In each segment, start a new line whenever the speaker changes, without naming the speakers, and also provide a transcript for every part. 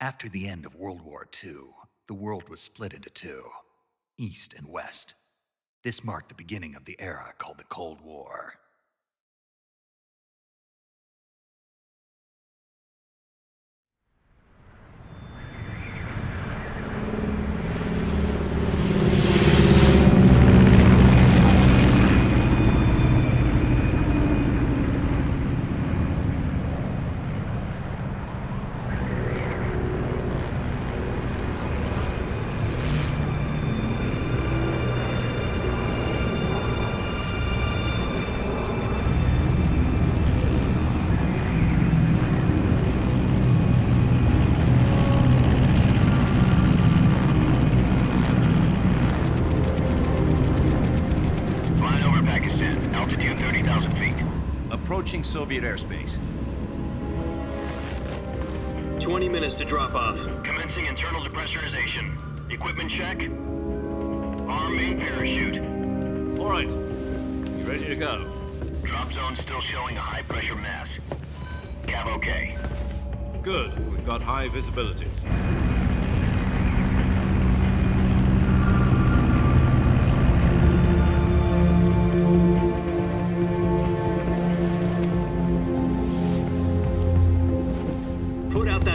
After the end of World War II, the world was split into two, East and West. This marked the beginning of the era called the Cold War.
Approaching Soviet airspace.
20 minutes to drop off.
Commencing internal depressurization. Equipment check. Arm main parachute.
All right. You ready to go?
Drop zone still showing a high pressure mass. Cav okay.
Good. We've got high visibility.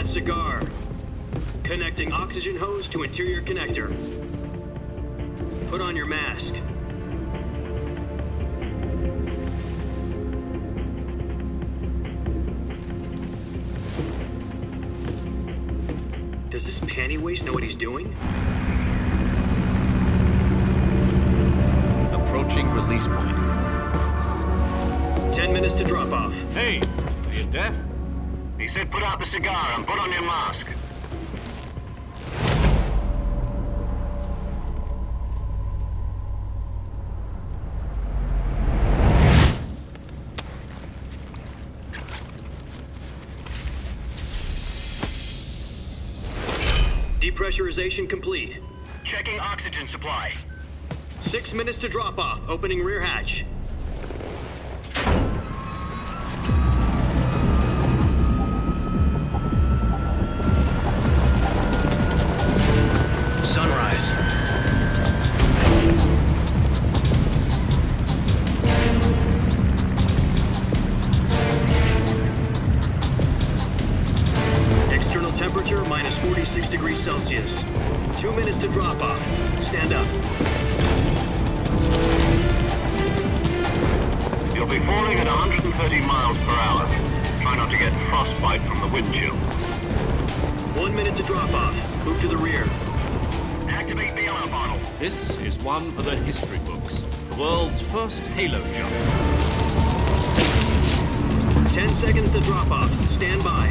Cigar. Connecting oxygen hose to interior connector. Put on your mask. Does this panty waste know what he's doing?
Approaching release point.
10 minutes to drop off.
Hey, are you deaf?
He said put out the cigar and put on your mask.
Depressurization complete.
Checking oxygen supply.
6 minutes to drop off. Opening rear hatch. Temperature minus 46 degrees Celsius. 2 minutes to drop off. Stand up.
You'll be falling at 130 miles per hour. Try not to get frostbite from the wind chill.
1 minute to drop off. Move to the rear.
Activate bailout bottle.
This is one for the history books. The world's first halo jump.
10 seconds to drop off. Stand by.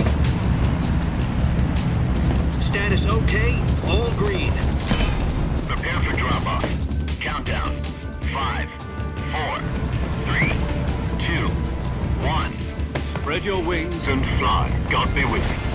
Status okay, all green.
Prepare for drop-off. Countdown. 5, 4, 3, 2, 1.
Spread your wings
And fly. God be with you.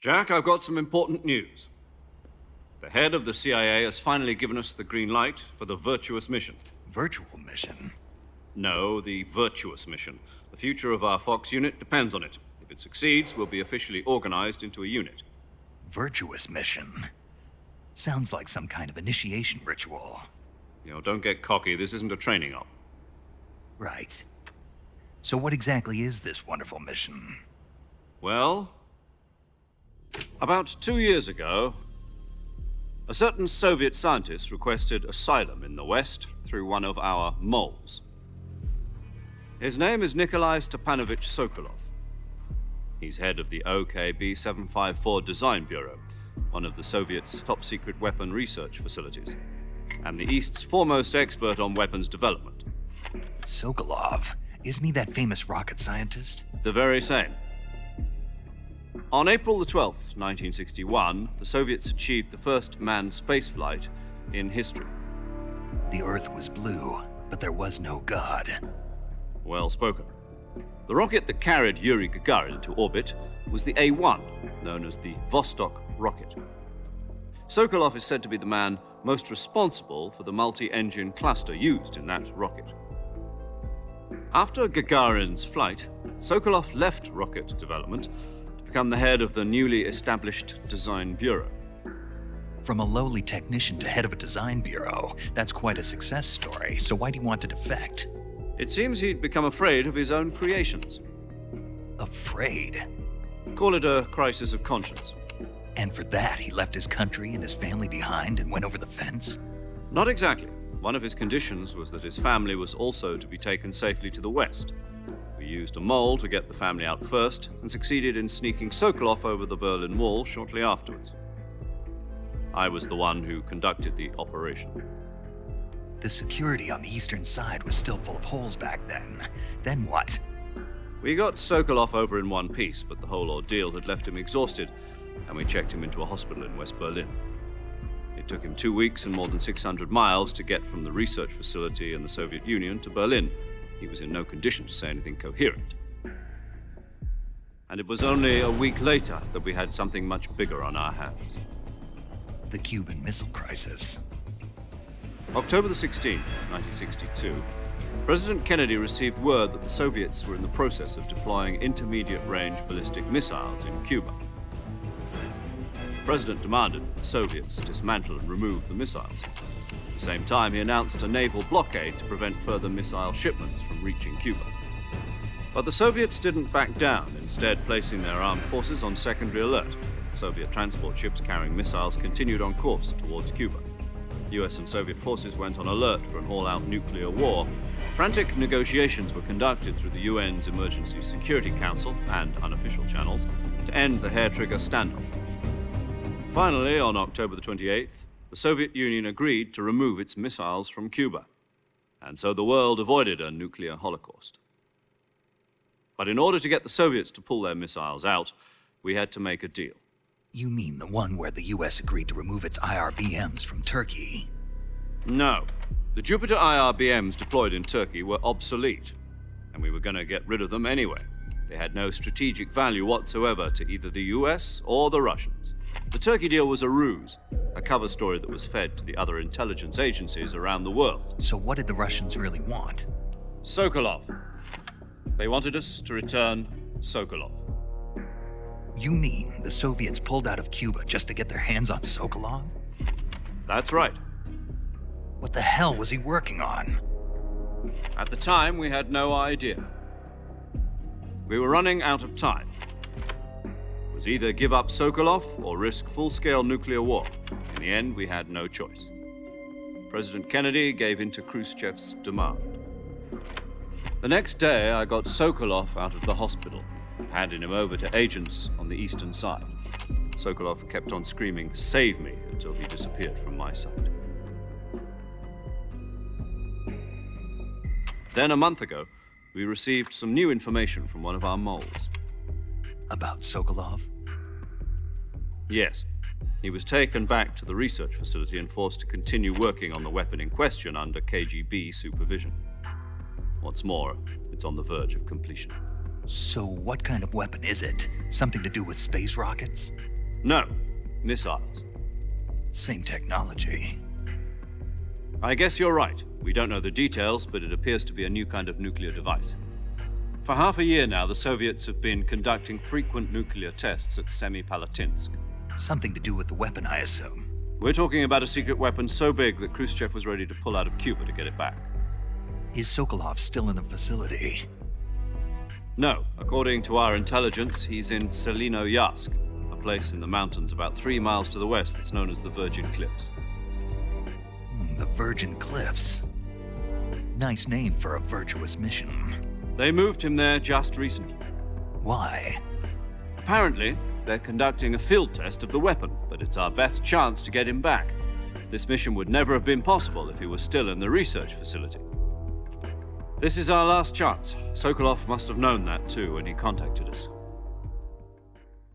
Jack, I've got some important news. The head of the CIA has finally given us the green light for the virtuous mission.
Virtual mission?
No, the virtuous mission. The future of our Fox unit depends on it. If it succeeds, we'll be officially organized into a unit.
Virtuous mission? Sounds like some kind of initiation ritual.
You know, don't get cocky. This isn't a training op.
Right. So what exactly is this wonderful mission?
Well, about 2 years ago, a certain Soviet scientist requested asylum in the West through one of our moles. His name is Nikolai Stepanovich Sokolov. He's head of the OKB 754 Design Bureau, one of the Soviets' top-secret weapon research facilities, and the East's foremost expert on weapons development.
Sokolov? Isn't he that famous rocket scientist?
The very same. On April the 12th, 1961, the Soviets achieved the first manned spaceflight in history.
The Earth was blue, but there was no God.
Well spoken. The rocket that carried Yuri Gagarin into orbit was the A-1, known as the Vostok rocket. Sokolov is said to be the man most responsible for the multi-engine cluster used in that rocket. After Gagarin's flight, Sokolov left rocket development to become the head of the newly established Design Bureau.
From a lowly technician to head of a design bureau, that's quite a success story, so why'd he want to defect?
It seems he'd become afraid of his own creations.
Afraid?
Call it a crisis of conscience.
And for that, he left his country and his family behind and went over the fence?
Not exactly. One of his conditions was that his family was also to be taken safely to the west. We used a mole to get the family out first and succeeded in sneaking Sokolov over the Berlin Wall shortly afterwards. I was the one who conducted the operation.
The security on the eastern side was still full of holes back then. Then what?
We got Sokolov over in one piece, but the whole ordeal had left him exhausted, and we checked him into a hospital in West Berlin. It took him 2 weeks and more than 600 miles to get from the research facility in the Soviet Union to Berlin. He was in no condition to say anything coherent. And it was only a week later that we had something much bigger on our hands.
The Cuban Missile Crisis.
October the 16th, 1962, President Kennedy received word that the Soviets were in the process of deploying intermediate-range ballistic missiles in Cuba. The President demanded that the Soviets dismantle and remove the missiles. At the same time, he announced a naval blockade to prevent further missile shipments from reaching Cuba. But the Soviets didn't back down, instead placing their armed forces on secondary alert. Soviet transport ships carrying missiles continued on course towards Cuba. US and Soviet forces went on alert for an all-out nuclear war. Frantic negotiations were conducted through the UN's Emergency Security Council and unofficial channels to end the hair-trigger standoff. Finally, on October the 28th, the Soviet Union agreed to remove its missiles from Cuba, and so the world avoided a nuclear holocaust. But in order to get the Soviets to pull their missiles out, we had to make a deal.
You mean the one where the US agreed to remove its IRBMs from Turkey?
No. The Jupiter IRBMs deployed in Turkey were obsolete, and we were going to get rid of them anyway. They had no strategic value whatsoever to either the US or the Russians. The Turkey deal was a ruse, a cover story that was fed to the other intelligence agencies around the world.
So what did the Russians really want?
Sokolov. They wanted us to return Sokolov.
You mean the Soviets pulled out of Cuba just to get their hands on Sokolov?
That's right.
What the hell was he working on?
At the time, we had no idea. We were running out of time. It was either give up Sokolov or risk full-scale nuclear war. In the end, we had no choice. President Kennedy gave in to Khrushchev's demand. The next day, I got Sokolov out of the hospital, handing him over to agents on the eastern side. Sokolov kept on screaming, "Save me," until he disappeared from my sight. Then, a month ago, we received some new information from one of our moles.
About Sokolov?
Yes. He was taken back to the research facility and forced to continue working on the weapon in question under KGB supervision. What's more, it's on the verge of completion.
So what kind of weapon is it? Something to do with space rockets?
No, missiles.
Same technology.
I guess you're right. We don't know the details, but it appears to be a new kind of nuclear device. For half a year now, the Soviets have been conducting frequent nuclear tests at Semipalatinsk.
Something to do with the weapon, I assume.
We're talking about a secret weapon so big that Khrushchev was ready to pull out of Cuba to get it back.
Is Sokolov still in the facility?
No. According to our intelligence, he's in Selinoyarsk, a place in the mountains about 3 miles to the west that's known as the Virgin Cliffs.
The Virgin Cliffs. Nice name for a virtuous mission.
They moved him there just recently.
Why?
Apparently, they're conducting a field test of the weapon, but it's our best chance to get him back. This mission would never have been possible if he was still in the research facility. This is our last chance. Sokolov must have known that too when he contacted us.